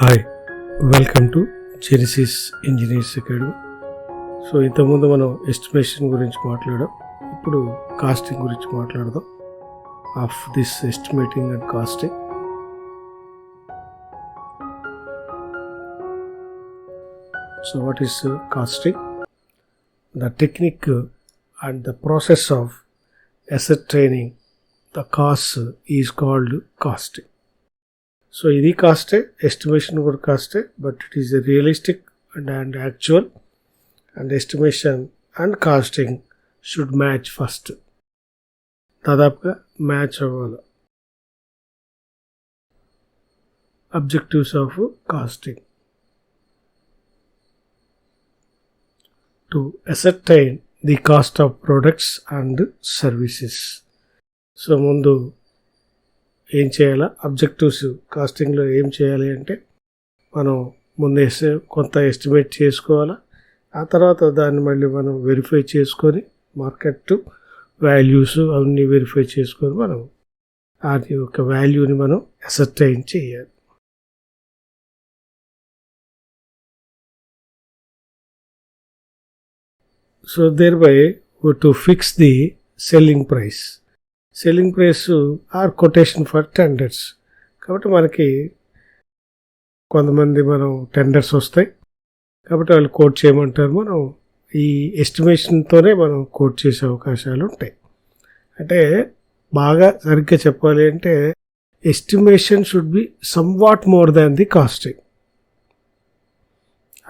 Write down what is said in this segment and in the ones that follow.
Hi, welcome to Genesis engineers academy. So ఇంతకుముందు మనం estimation గురించి మాట్లాడాం, ఇప్పుడు కాస్టింగ్ గురించి మాట్లాడదాం. Of this estimating and costing. So what is costing? The technique and the process of ascertaining the cost is called costing. So ఇది కాస్టే, estimation కూడా కాస్టే, but it is realistic and actual. And estimation and costing should match first, దాదాపుగా match అవ్వాలి. Objectives of costing: to ascertain the cost of products and services. So ముందు ఏం చేయాలా? Objectives కాస్టింగ్లో ఏం చేయాలి అంటే, మనం ముందే కొంత ఎస్టిమేట్ చేసుకోవాలా. ఆ తర్వాత దాన్ని మళ్ళీ మనం వెరిఫై చేసుకొని, మార్కెట్ వాల్యూస్ అవన్నీ వెరిఫై చేసుకొని మనం అది యొక్క వాల్యూని మనం అసర్టైన్ చేయాలి. So thereby to fix the selling price. Selling price or quotation for tenders. కాబట్టి మనకి కొంతమంది మనం టెండర్స్ వస్తాయి, కాబట్టి వాళ్ళు కోట్ చేయమంటారు. మనం ఈ ఎస్టిమేషన్తోనే మనం కోట్ చేసే అవకాశాలు ఉంటాయి. అంటే బాగా సరిగ్గా చెప్పాలి అంటే, estimation should be somewhat more than the costing.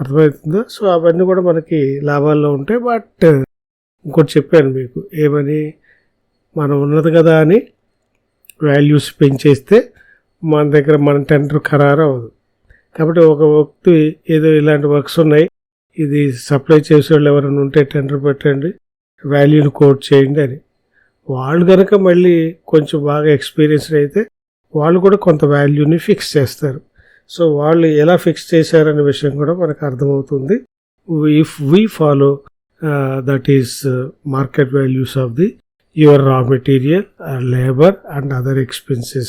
అర్థమవుతుందా? సో అవన్నీ కూడా మనకి లాభాల్లో ఉంటాయి. బట్ ఇంకోటి చెప్పాను మీకు, ఏమని, మనం ఉన్నది కదా అని వాల్యూస్ పెంచేస్తే మన దగ్గర మన టెండర్ ఖరారు అవ్వదు. కాబట్టి ఒక వ్యక్తి ఏదో ఇలాంటి వర్క్స్ ఉన్నాయి, ఇది సప్లై చేసేవాళ్ళు ఎవరైనా ఉంటే టెండర్ పెట్టండి, వాల్యూని కోట్ చేయండి అని. వాళ్ళు కనుక మళ్ళీ కొంచెం బాగా ఎక్స్పీరియన్స్డ్ అయితే వాళ్ళు కూడా కొంత వాల్యూని ఫిక్స్ చేస్తారు. సో వాళ్ళు ఎలా ఫిక్స్ చేశారనే విషయం కూడా మనకు అర్థమవుతుంది. If we follow that is market values of the your raw material, labor and other expenses.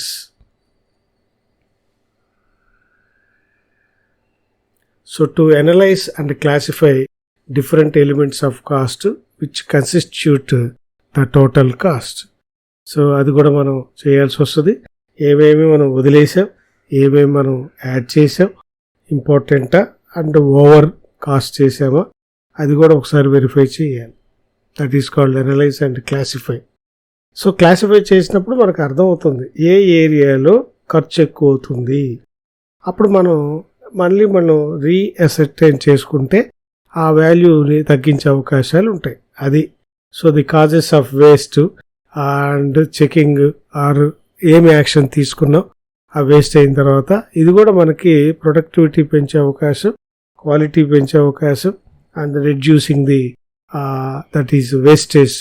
So to analyze and classify different elements of cost which constitute the total cost. So అది కూడా మనం చేయాల్సి వస్తుంది. ఏమేమి మనం వదిలేసాం, ఏమేమి మనం యాడ్ చేసాం, ఇంపార్టెంటా అండ్ ఓవర్ కాస్ట్ చేసామా, అది కూడా ఒకసారి వెరిఫై చేయాలి. That is called analyse and classify. So classify చేసినప్పుడు మనకు అర్థమవుతుంది ఏ ఏరియాలో ఖర్చు ఎక్కువ అవుతుంది. అప్పుడు మనం రీఅసర్టైన్ చేసుకుంటే ఆ వాల్యూని తగ్గించే అవకాశాలు ఉంటాయి. అది so the causes of waste and checking or ఏమి యాక్షన్ తీసుకున్నాం ఆ వేస్ట్ అయిన తర్వాత, ఇది కూడా మనకి ప్రొడక్టివిటీ పెంచే అవకాశం, క్వాలిటీ పెంచే అవకాశం and reducing the that is wastage.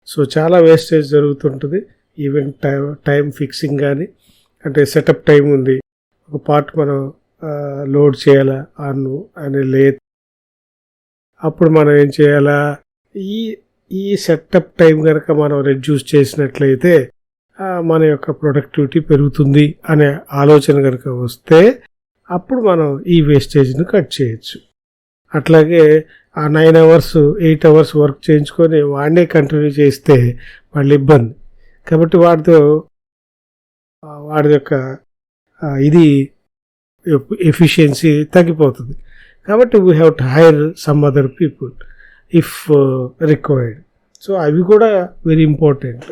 So చాలా వేస్టేజ్ జరుగుతుంటుంది. ఈవెన్ టైం ఫిక్సింగ్ కానీ, అంటే సెటప్ టైం ఉంది, ఒక పార్ట్ మనం లోడ్ చేయాలా అని లేదు, అప్పుడు మనం ఏం చేయాలా, ఈ సెటప్ టైం కనుక మనం రెడ్యూస్ చేసినట్లయితే మన యొక్క ప్రొడక్టివిటీ పెరుగుతుంది అనే ఆలోచన కనుక వస్తే అప్పుడు మనం ఈ వేస్టేజ్ని కట్ చేయొచ్చు. అట్లాగే ఆ 9 hours 8 hours వర్క్ చేయించుకొని వాడినే కంటిన్యూ చేస్తే మళ్ళీ ఇబ్బంది. కాబట్టి వాడి యొక్క ఇది ఎఫిషియన్సీ తగ్గిపోతుంది. కాబట్టి we have to hire some other people if required. So అవి కూడా very important.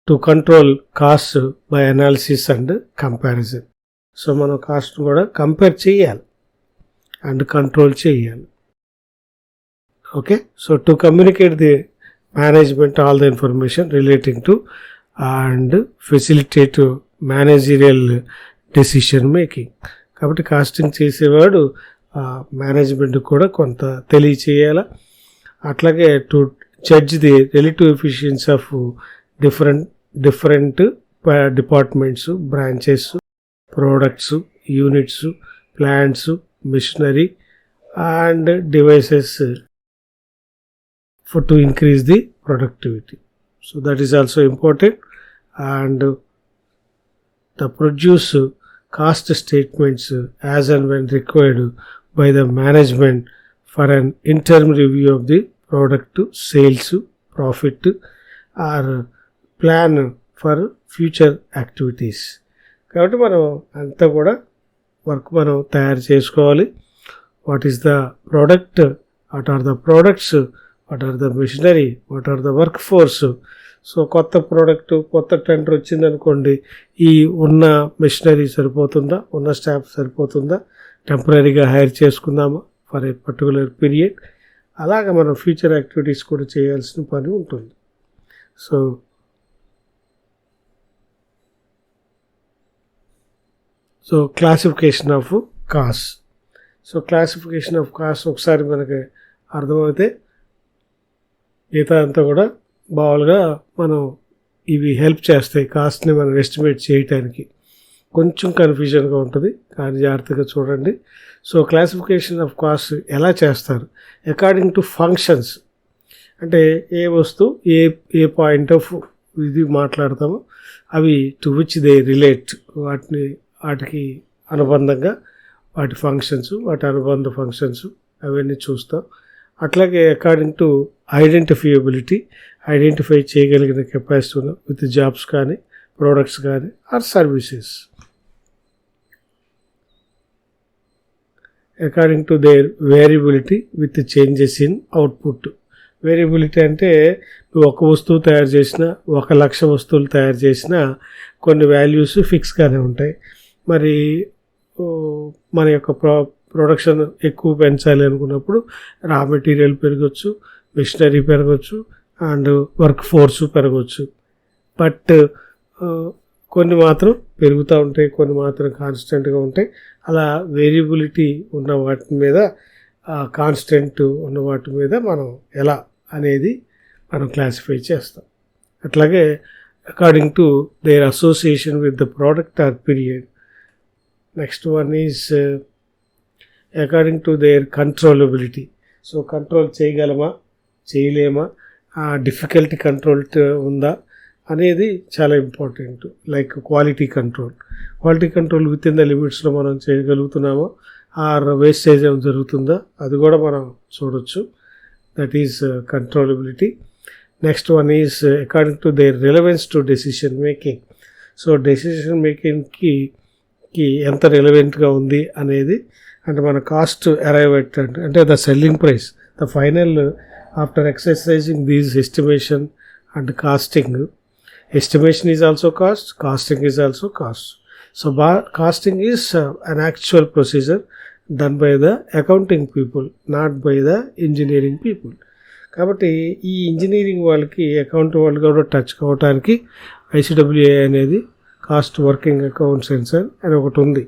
To control cost by analysis and comparison. So మనం కాస్ట్ కూడా కంపేర్ చేయాలి అండ్ కంట్రోల్ చేయాలి. Okay, so to communicate the management all the information relating to and facilitate managerial decision making. కాబట్టి costing చేసేవాడు management కూడా కొంత తెలియచేయాలి. అట్లాగే to judge the relative efficiency of different departments, branches, products, units, plants, machinery and devices to increase the productivity. So that is also important. And the produce cost statements as and when required by the management for an interim review of the product sales, profit or plan for future activities. కాబట్టి మనం అంతా కూడా work మనం తయారు చేసుకోవాలి. What is the product, what are the products, what are the machinery, what are the work force. So కొత్త product, కొత్త tender వచ్చిందనుకోండి, ఈ ఉన్న మిషనరీ సరిపోతుందా, ఉన్న స్టాఫ్ సరిపోతుందా, టెంపరీగా హైర్ చేసుకుందామా ఫర్ ఏ పర్టికులర్ పీరియడ్. అలాగ మనం ఫ్యూచర్ యాక్టివిటీస్ కూడా చేయాల్సిన పని ఉంటుంది. So classification of cost. So classification of cost ఒకసారి మనకి అర్థమైతే మిగతా అంతా కూడా బాగా మనం ఇవి హెల్ప్ చేస్తాయి కాస్ట్ని మనం ఎస్టిమేట్ చేయటానికి. కొంచెం కన్ఫ్యూజన్గా ఉంటుంది కానీ జాగ్రత్తగా చూడండి. సో క్లాసిఫికేషన్ ఆఫ్ కాస్ట్ ఎలా చేస్తారు? According to functions. అంటే ఏ వస్తువు ఏ పాయింట్ ఆఫ్ ఇది మాట్లాడతామో అవి టు విచ్ దే రిలేట్, వాటికి అనుబంధంగా వాటి ఫంక్షన్స్, వాటి అనుబంధ ఫంక్షన్స్ అవన్నీ చూస్తాం. అట్లాగే అకార్డింగ్ టు ఐడెంటిఫియబిలిటీ, ఐడెంటిఫై చేయగలిగిన కెపాసిటీ ఉన్న విత్ జాబ్స్ కానీ ప్రోడక్ట్స్ కానీ or services. According to their variability with changes in output. Variability అంటే నువ్వు ఒక వస్తువు తయారు చేసినా, 1,00,000 వస్తువులు తయారు చేసినా కొన్ని వాల్యూస్ ఫిక్స్గానే ఉంటాయి. మరి మన యొక్క ప్రొడక్షన్ ఎక్కువ పెంచాలి అనుకున్నప్పుడు రా మెటీరియల్ పెరగచ్చు, మిషనరీ పెరగచ్చు అండ్ వర్క్ ఫోర్స్ పెరగచ్చు. బట్ కొన్ని మాత్రం పెరుగుతూ ఉంటాయి, కొన్ని మాత్రం కాన్స్టెంట్గా ఉంటాయి. అలా వేరియబిలిటీ ఉన్న వాటి మీద, కాన్స్టెంట్ ఉన్న వాటి మీద మనం ఎలా అనేది మనం క్లాసిఫై చేస్తాం. అట్లాగే according to their association with the product or period. Next one is according to their controllability. So control చేయగలమా, చేయలేమా, డిఫికల్టీ కంట్రోల్ ఉందా అనేది చాలా important. Like quality control. Quality control within the లిమిట్స్లో మనం చేయగలుగుతున్నామో, ఆర్ వేస్టేజ్ ఏమైనా జరుగుతుందా అది కూడా మనం చూడొచ్చు. That is controllability. Next one is according to their relevance to decision making. So decision మేకింగ్కి ఎంత రిలవెంట్గా ఉంది అనేది, అంటే మన కాస్ట్ అరైవ్ అంటే the selling price, the final after exercising these estimation and costing. Estimation is also cost, costing is also cost. So costing is an actual procedure done by the accounting people, not by the engineering people. కాబట్టి ఈ engineering వాళ్ళకి, account వాళ్ళు కూడా touch కావడానికి ICWA అనేది cost working account sensor అని ఒకటి ఉంది.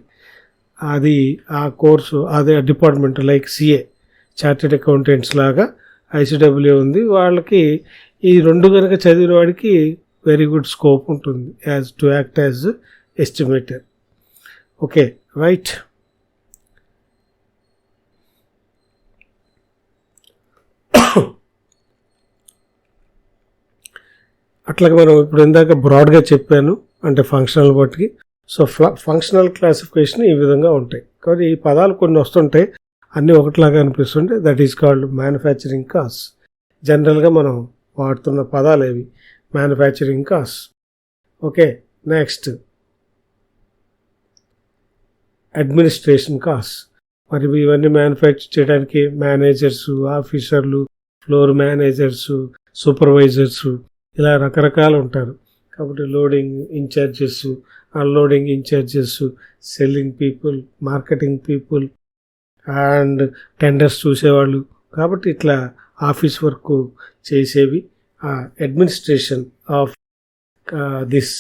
అది ఆ కోర్సు, అదే department like CA, chartered accountants లాగా ఐసిడబ్ల్యూఏ ఉంది. వాళ్ళకి ఈ రెండు కనుక చదివిన వాడికి వెరీ గుడ్ స్కోప్ ఉంటుంది as to act as estimator. Okay, right. అట్లాగే మనం ఇప్పుడు ఇందాక బ్రాడ్గా చెప్పాను, అంటే ఫంక్షనల్ బట్టి. సో ఫంక్షనల్ క్లాసిఫికేషన్ ఈ విధంగా ఉంటాయి. కాబట్టి ఈ పదాలు కొన్ని వస్తుంటాయి, అన్నీ ఒకటిలాగా అనిపిస్తుంటాయి. That is called manufacturing cost. జనరల్గా మనం వాడుతున్న పదాలు ఏవి? Manufacturing cost. Okay, next administration cost. మరి ఇవన్నీ మ్యానుఫ్యాక్చర్ చేయడానికి మేనేజర్స్, ఆఫీసర్లు, ఫ్లోర్ మేనేజర్స్, సూపర్వైజర్స్ ఇలా రకరకాలు ఉంటారు. కాబట్టి loading in-charges, unloading in-charges, selling people, marketing people and tenders చూసేవాళ్ళు. కాబట్టి ఇట్లా ఆఫీస్ వర్క్ చేసేవి administration of this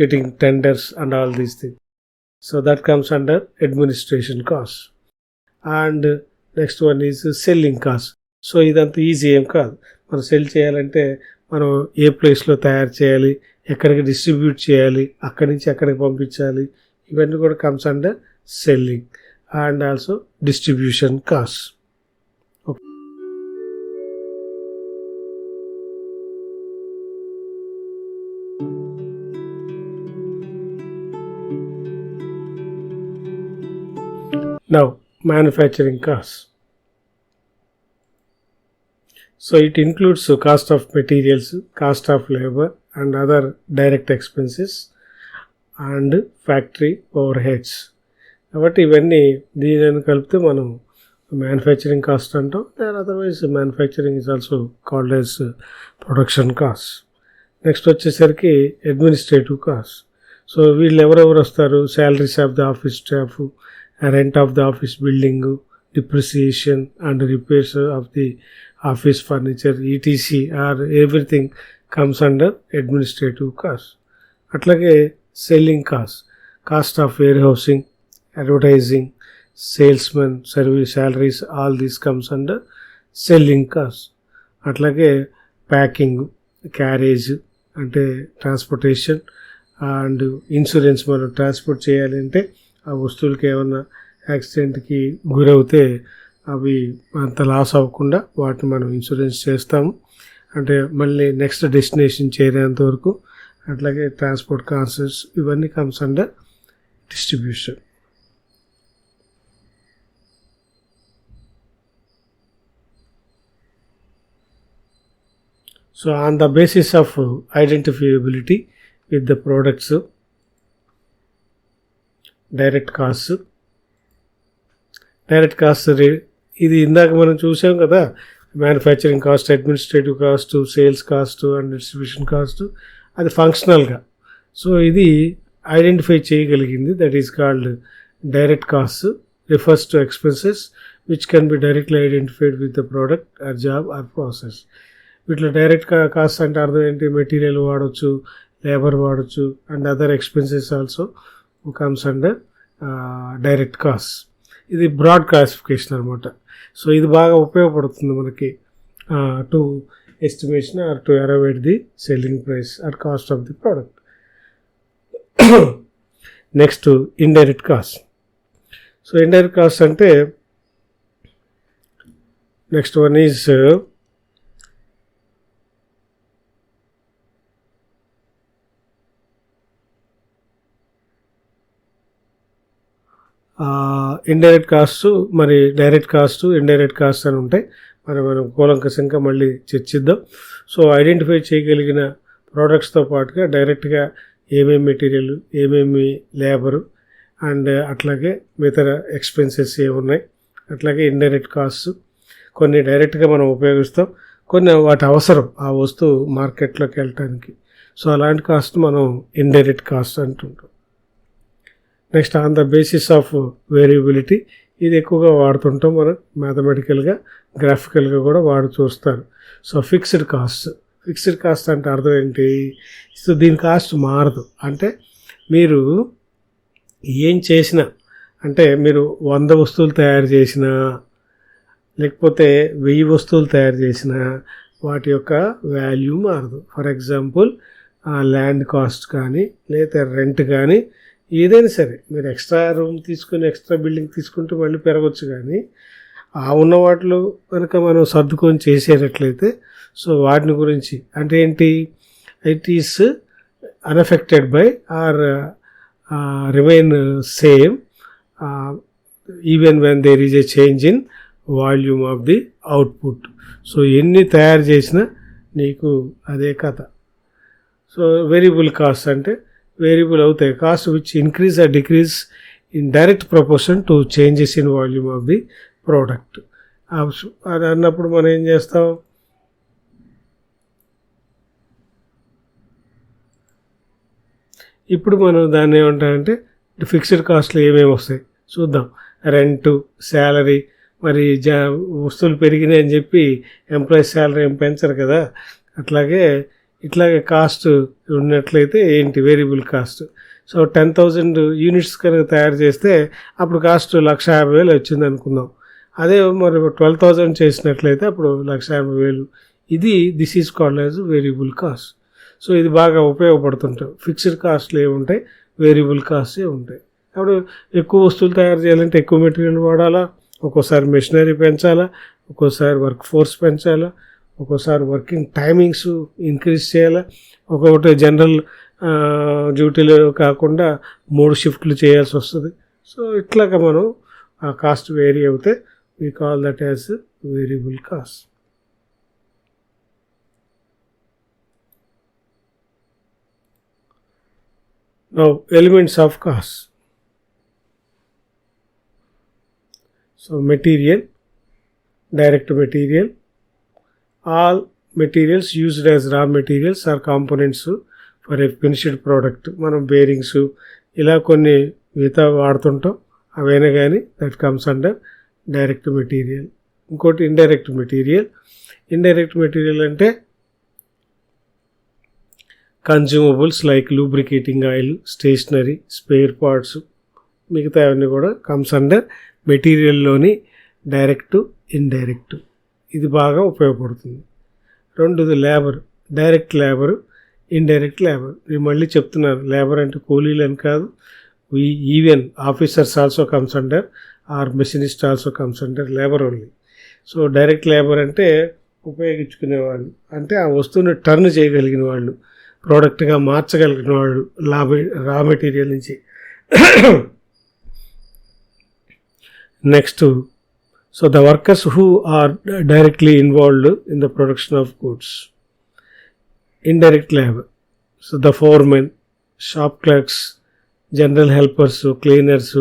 getting tenders and all these things. So that comes under administration cost. And next one is selling cost. So ఇదంతా easy ఏం కాదు. మనం cell చేయాలంటే మనం ఏ ప్లేస్లో తయారు చేయాలి, ఎక్కడికి డిస్ట్రిబ్యూట్ చేయాలి, అక్కడి నుంచి ఎక్కడికి పంపించాలి, ఇవన్నీ కూడా comes under selling and also distribution cost. Now, manufacturing costs. So it includes the cost of materials, cost of labor and other direct expenses and factory overheads. కాబట్టి ఇవన్నీ దీనిని కలిపితే మనం మ్యానుఫ్యాక్చరింగ్ కాస్ట్ అంటాం. Otherwise manufacturing is also called as production cost. Next వచ్చేసరికి administrative cost. So వీళ్ళు ఎవరెవరు వస్తారు? Salaries of the office staff, rent of the office building, depreciation and repairs of the office furniture, etc. or everything comes under administrative cost. అట్లాగే selling cost, cost of warehousing, advertising, salesman, service salaries, all this comes under selling cost. అట్లాగే packing, carriage అంటే transportation and insurance. మనం transport చేయాలంటే ఆ వస్తువులకి ఏమన్నా యాక్సిడెంట్కి గురవుతే అవి అంత loss అవ్వకుండా వాటిని మనం ఇన్సూరెన్స్ చేస్తాము, అంటే మళ్ళీ నెక్స్ట్ డెస్టినేషన్ చేరేంత వరకు. అట్లాగే ట్రాన్స్పోర్ట్ కాన్సెప్ట్స్ ఇవన్నీ comes under distribution. So on the basis of identifiability with the products, direct cost. Direct cost ఇది ఇందాక మనం చూసాం కదా, manufacturing cost, administrative cost, sales cost and distribution cost. అది ఫంక్షనల్గా. సో ఇది ఐడెంటిఫై చేయగలిగింది, that is called direct cost. Refers to expenses which can be directly identified with the product or job or process. వీటిలో direct cost అంటే అర్థం ఏంటి? Material వాడచ్చు, labour వాడచ్చు and other expenses also comes under direct cost. ఇది broad classification అనమాట. So ఇది బాగా ఉపయోగపడుతుంది మనకి to estimation or to arrive the selling price or cost of the product. Next indirect cost. So indirect cost అంటే next one is indirect cost, మరి direct cost, indirect cost అని ఉంటాయి. మనం కూలంకషంగా మళ్ళీ చర్చిద్దాం. సో ఐడెంటిఫై చేయగలిగిన ప్రోడక్ట్స్తో పాటుగా డైరెక్ట్గా ఏమేమి మెటీరియల్, ఏమేమి లేబరు అండ్ అట్లాగే ఇతర ఎక్స్పెన్సెస్ ఏమున్నాయి. అట్లాగే ఇండైరెక్ట్ కాస్ట్ కొన్ని డైరెక్ట్గా మనం ఉపయోగిస్తాం, కొన్ని వాటి అవసరం ఆ వస్తువు మార్కెట్లోకి వెళ్ళటానికి. సో అలాంటి కాస్ట్ మనం ఇండైరెక్ట్ కాస్ట్ అంటుంటాం. Next on the basis of variability. ఇది ఎక్కువగా వాడుతుంటాం మనం మ్యాథమెటికల్గా, గ్రాఫికల్గా కూడా వాడు చూస్తారు. So fixed cost. Fixed cost అంటే అర్థం ఏంటి? సో దీని కాస్ట్ మారదు. అంటే మీరు ఏం చేసినా, అంటే మీరు 100 వస్తువులు తయారు చేసినా లేకపోతే 1000 వస్తువులు తయారు చేసినా వాటి యొక్క వాల్యూ మారదు. ఫర్ ఎగ్జాంపుల్ ల్యాండ్ కాస్ట్ కానీ లేదా రెంట్ కానీ ఏదైనా సరే మీరు ఎక్స్ట్రా రూమ్ తీసుకుని ఎక్స్ట్రా బిల్డింగ్ తీసుకుంటే మళ్ళీ పెరగచ్చు, కానీ ఆ ఉన్న వాటిలో కనుక మనం సర్దుకొని చేసేటట్లయితే సో వాటిని గురించి అంటే ఏంటి? It is unaffected by or remain same even when there is a change in volume of the output. So ఎన్ని తయారు చేసినా నీకు అదే కథ. సో వేరియబుల్ కాస్ట్ అంటే వేరియబుల్ అవుతాయి, cost which increase or decrease in direct proportion to changes in volume of the product. అది అన్నప్పుడు మనం ఏం చేస్తాం? ఇప్పుడు మనం దాన్ని ఏమంటామంటే ఫిక్స్డ్ కాస్ట్లు ఏమేమి వస్తాయి చూద్దాం. రెంటు, శాలరీ, మరి వస్తువులు పెరిగినాయి అని చెప్పి ఎంప్లాయీస్ శాలరీ ఏం పెంచరు కదా, ఇట్లాగే కాస్ట్ ఉన్నట్లయితే ఏంటి? Variable cost. సో 10,000 యూనిట్స్ కనుక తయారు చేస్తే అప్పుడు కాస్ట్ 1,50,000 వచ్చింది అనుకుందాం. అదే మరి 12,000 చేసినట్లయితే అప్పుడు 1,50,000. This is called as variable cost. So ఇది బాగా ఉపయోగపడుతుంటాయి. ఫిక్స్డ్ కాస్ట్లు ఏముంటాయి, వేరియబుల్ కాస్ట్ ఉంటాయి. అప్పుడు ఎక్కువ వస్తువులు తయారు చేయాలంటే ఎక్కువ మెటీరియల్ వాడాలా, ఒక్కోసారి మెషినరీ పెంచాలా, ఒక్కోసారి వర్క్ ఫోర్స్ పెంచాలా, ఒక్కోసారి వర్కింగ్ టైమింగ్స్ ఇంక్రీజ్ చేయాలా, ఒక్కొక్కటి జనరల్ డ్యూటీలు కాకుండా 3 షిఫ్ట్లు చేయాల్సి వస్తుంది. సో ఇట్లాగా మనం ఆ కాస్ట్ వేరీ అవుతే we call that as variable cost. Now elements of cost. So material, direct material, all materials used as raw materials or components for a finished product. మనం బేరింగ్స్ ఇలా కొన్ని మిగతా వాడుతుంటాం, అవైనా కానీ that comes under direct material. ఇంకోటి indirect material. Indirect material అంటే consumables like lubricating oil, stationery, spare parts, మిగతా అవన్నీ కూడా కమ్స్ అండర్ మెటీరియల్లోని డైరెక్ట్, ఇండైరెక్ట్. ఇది బాగా ఉపయోగపడుతుంది. రెండోది labour, direct labour, indirect labour. నేను మళ్ళీ చెప్తున్నాను, లేబర్ అంటే కూలీలు అని కాదు. Even officers also comes under or machinist also comes under labour only. So direct labour అంటే ఉపయోగించుకునేవాళ్ళు, అంటే ఆ వస్తువుని టర్న్ చేయగలిగిన వాళ్ళు, ప్రోడక్ట్గా మార్చగలిగిన వాళ్ళు రా మెటీరియల్ నుంచి. Next, so the workers who are directly involved in the production of goods. Indirect labour, so the foremen, shop clerks, general helpers, cleaners,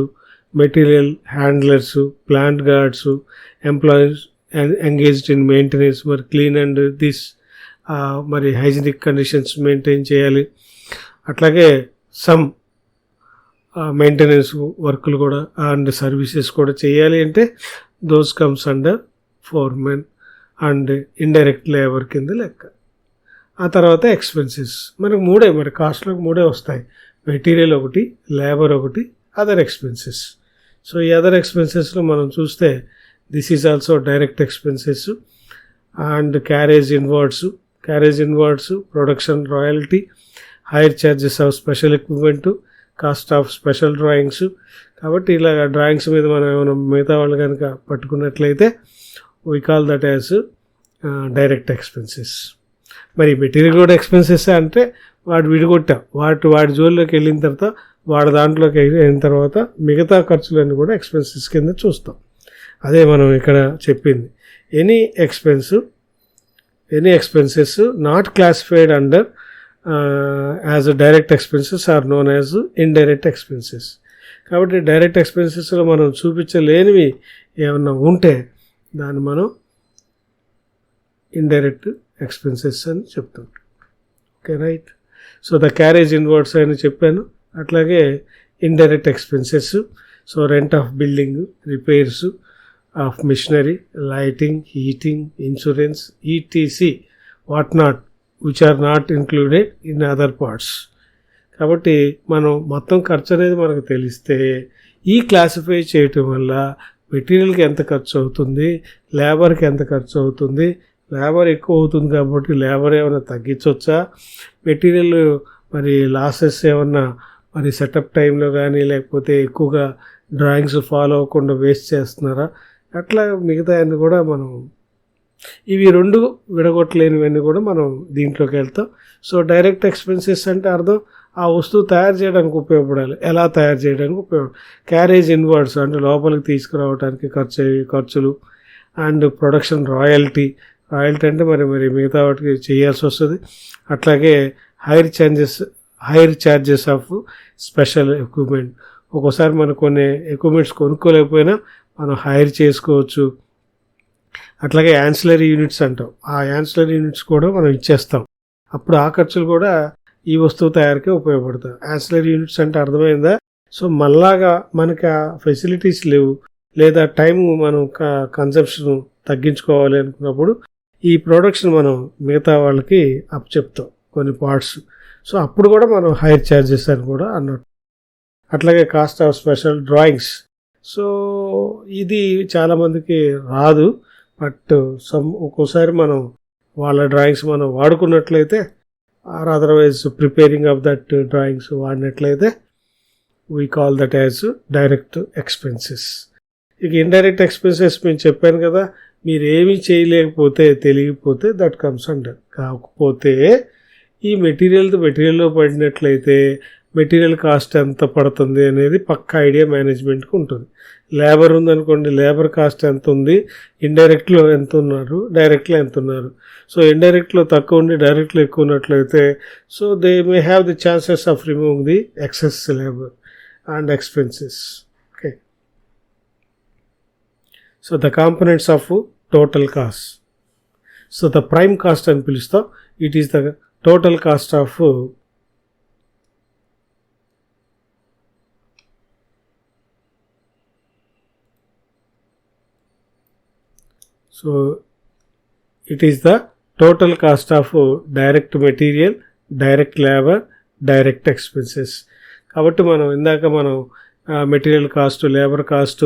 material handlers, plant guards, employees engaged in maintenance, మరి clean and this మరి hygienic conditions maintain చేయాలి. అట్లాగే some maintenance వర్కులు కూడా and services కూడా చేయాలి అంటే those comes under foremen and indirect labour కింద లెక్క. ఆ తర్వాత ఎక్స్పెన్సెస్ మనకు మూడే, మరి కాస్ట్లోకి మూడే వస్తాయి, మెటీరియల్ ఒకటి, లేబర్ ఒకటి, అదర్ ఎక్స్పెన్సెస్. సో ఈ అదర్ ఎక్స్పెన్సెస్లో మనం చూస్తే this is also direct expenses and carriage inwards, production royalty, hire charges of special equipment, cost of special drawings. కాబట్టి ఇలా డ్రాయింగ్స్ మీద మనం ఏమైనా మిగతా వాళ్ళు కనుక పట్టుకున్నట్లయితే we call that as direct expenses. మరి మెటీరియల్ కూడా ఎక్స్పెన్సెస్ అంటే వాడు విడిగొట్టాం, వాడి జోల్లోకి వెళ్ళిన తర్వాత వాడి దాంట్లోకి అయిన తర్వాత మిగతా ఖర్చులన్నీ కూడా ఎక్స్పెన్సెస్ కింద చూస్తాం. అదే మనం ఇక్కడ చెప్పింది. Any expenses not classified under as direct expenses are known as indirect expenses. కాబట్టి డైరెక్ట్ ఎక్స్పెన్సెస్లో మనం చూపించలేనివి ఏమన్నా ఉంటే దాన్ని మనం ఇండైరెక్ట్ ఎక్స్పెన్సెస్ అని చెప్తాం. Okay, right. So the carriage inwards అని చెప్పాను. అట్లాగే indirect expenses, so rent of building, repairs of machinery, lighting, heating, insurance, ETC what not which are not included in other parts. కాబట్టి మనం మొత్తం ఖర్చు అనేది మనకు తెలిస్తే ఈ క్లాసిఫై చేయటం వల్ల మెటీరియల్కి ఎంత ఖర్చు అవుతుంది, లేబర్కి ఎంత ఖర్చు అవుతుంది, లేబర్ ఎక్కువ అవుతుంది కాబట్టి లేబర్ ఏమైనా తగ్గించవచ్చా, మెటీరియల్ మరి లాసెస్ ఏమన్నా మరి సెటప్ టైంలో కానీ లేకపోతే ఎక్కువగా డ్రాయింగ్స్ ఫాలో అవ్వకుండా వేస్ట్ చేస్తున్నారా, అట్లా మిగతా అన్నీ కూడా మనం ఇవి రెండు విడగొట్టలేనివన్నీ కూడా మనం దీంట్లోకి వెళ్తాం. సో డైరెక్ట్ ఎక్స్పెన్సెస్ అంటే అర్థం ఆ వస్తువు తయారు చేయడానికి ఉపయోగపడాలి, ఎలా తయారు చేయడానికి క్యారేజ్ ఇన్వార్డ్స్ అంటే లోపలికి తీసుకురావడానికి ఖర్చులు అండ్ ప్రొడక్షన్ రాయల్టీ అంటే మరి మిగతా వాటికి చేయాల్సి వస్తుంది. అట్లాగే hire charges of special equipment, ఒక్కోసారి మనం కొన్ని ఎక్విప్మెంట్స్ కొనుక్కోలేకపోయినా మనం హైర్ చేసుకోవచ్చు. అట్లాగే యాన్సిలరీ యూనిట్స్ అంటాం, ఆ యాన్సిలరీ యూనిట్స్ కూడా మనం ఇచ్చేస్తాం, అప్పుడు ఆ ఖర్చులు కూడా ఈ వస్తువు తయారీకే ఉపయోగపడతాయి. యాన్సిలరీ యూనిట్స్ అంటే అర్థమైందా? సో మళ్ళాగా మనకి ఆ ఫెసిలిటీస్ లేవు లేదా టైం మనం కన్సంప్షన్ తగ్గించుకోవాలి అనుకున్నప్పుడు ఈ ప్రొడక్షన్ మనం మిగతా వాళ్ళకి చెప్తాం కొన్ని పార్ట్స్. సో అప్పుడు కూడా మనం హైర్ ఛార్జెస్ అని కూడా అన్నట్టు. అట్లాగే cost of special drawings, so ఇది చాలామందికి రాదు, బట్ ఒక్కోసారి మనం వాళ్ళ డ్రాయింగ్స్ మనం వాడుకున్నట్లయితే or otherwise preparing of that drawings వాడినట్లయితే we call that as direct expenses. ఇక ఇండైరెక్ట్ ఎక్స్పెన్సెస్ మేము చెప్పాను కదా, మీరు ఏమీ చేయలేకపోతే తెలియకపోతే దట్ కమ్స్ అండర్. కాకపోతే ఈ మెటీరియల్లో పడినట్లయితే మెటీరియల్ కాస్ట్ ఎంత పడుతుంది అనేది పక్క ఐడియా మేనేజ్మెంట్కి ఉంటుంది. లేబర్ ఉందనుకోండి, లేబర్ కాస్ట్ ఎంత ఉంది, ఇండైరెక్ట్లో ఎంత ఉన్నారు, డైరెక్ట్లో ఎంత ఉన్నారు. సో ఇండైరెక్ట్లో తక్కువ ఉండి డైరెక్ట్లో ఎక్కువ ఉన్నట్లయితే so they may have the chances of removing the excess labour and expenses. Okay, so the components of total cost. So the prime cost అని పిలుస్తాం. It is the total cost of so it is the total cost of direct material, direct labor, direct expenses. కాబట్టి మనం ఇందాక material cost, labour cost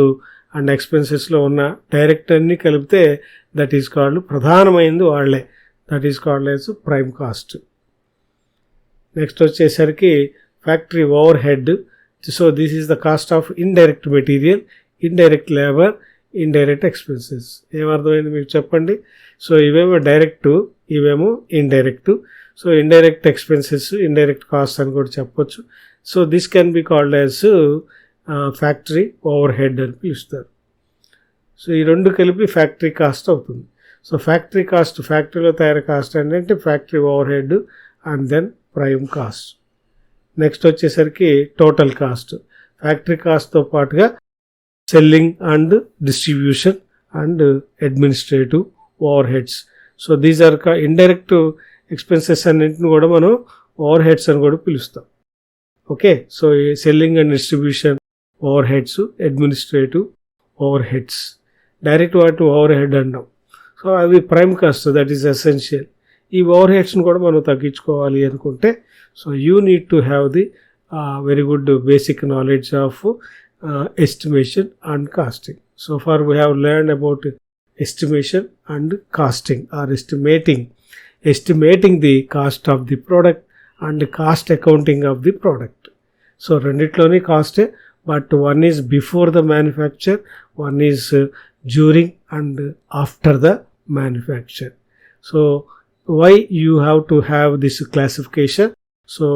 and ఎక్స్పెన్సెస్లో ఉన్న direct అన్ని కలిపితే that is called, ప్రధానమైనది వాళ్ళే, that is called as prime cost. Next వచ్చేసరికి factory overhead. So this is the cost of indirect material, indirect labour, indirect expenses. ఏమర్థమైంది మీకు చెప్పండి. సో ఇవేమో డైరెక్ట్, ఇవేమో indirect. So indirect expenses, indirect cost అని కూడా చెప్పొచ్చు. So this can be called as factory overhead అని పిలుస్తారు. సో ఈ రెండు కలిపి ఫ్యాక్టరీ కాస్ట్ అవుతుంది. సో ఫ్యాక్టరీ కాస్ట్, ఫ్యాక్టరీలో తయారు కాస్ట్ అంటే factory overhead and then prime cost. Next వచ్చేసరికి టోటల్ కాస్ట్. ఫ్యాక్టరీ కాస్ట్తో పాటుగా selling and distribution and administrative overheads. So these are indirect expenses అన్నింటిని కూడా మనం ఓవర్ హెడ్స్ అని కూడా పిలుస్తాం. Okay, so selling and distribution overheads, administrative overheads. Direct వాటి ఓవర్ హెడ్ అన్నాం. సో అవి prime cost, that is essential. ఈ ఓవర్ హెడ్స్ని కూడా మనం తగ్గించుకోవాలి అనుకుంటే so you need to have the very good basic knowledge of estimation and costing. So far we have learned about estimation and costing, or estimating the cost of the product and cost accounting of the product. So renditloni cost, but one is before the manufacture, one is during and after the manufacture. So why you have to have this classification? So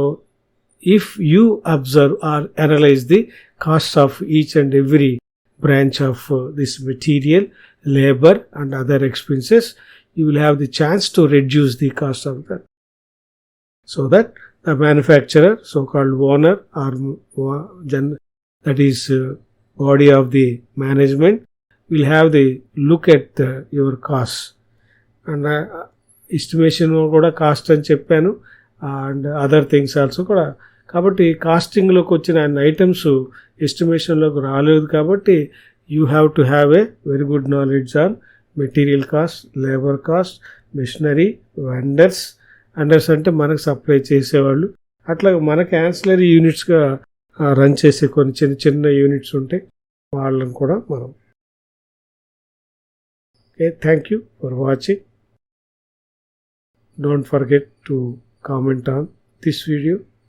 if you observe or analyze the costs of each and every branch of this material, labor and other expenses, you will have the chance to reduce the cost of that. So that the manufacturer, so-called owner, or that is body of the management, will have the look at your costs. And estimation kuda cost అని చెప్పాను, and other things also kuda. కాబట్టి కాస్టింగ్లోకి వచ్చిన items ఎస్టిమేషన్లోకి రాలేదు. కాబట్టి you have to have a very good knowledge on material cost, labour cost, machinery, vendors. Vendors అంటే మనకు supply చేసేవాళ్ళు. అట్లా మనకి యాన్సిలరీ యూనిట్స్గా రన్ చేసే కొన్ని చిన్న చిన్న యూనిట్స్ ఉంటాయి, వాళ్ళని కూడా మనం. Okay, thank you for watching. Don't forget to comment on this video.